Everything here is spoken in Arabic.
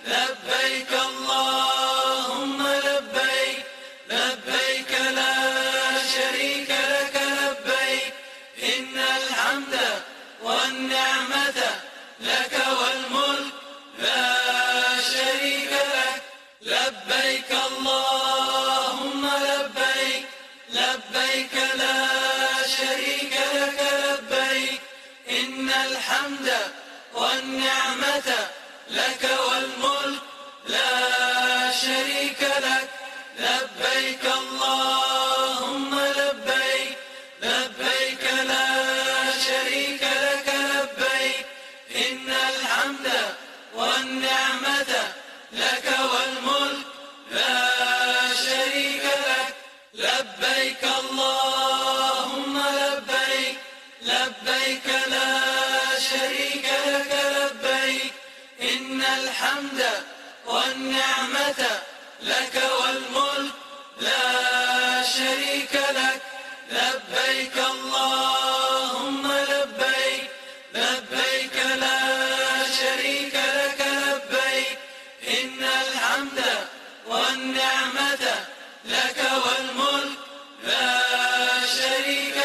لبيك اللهم لبيك، لبيك لا شريك لك لبيك، إن الحمد والنعمة لك والملك لا شريك لك. لبيك اللهم لبيك، لبيك لا شريك لك لبيك، إن الحمد والنعمة لك والملك لا شريك لك. لبيك اللهم لبيك، لبيك لا شريك لك لبيك، إن الحمد والنعمة لك والملك لا شريك لك. لبيك اللهم لبيك، لبيك لا شريك لك لبيك، إن الحمد والنعمة لك والملك لا شريك لك. لبيك اللهم لبيك، لبيك لا شريك لك لبيك، إن الحمد والنعمة لك والملك لا شريك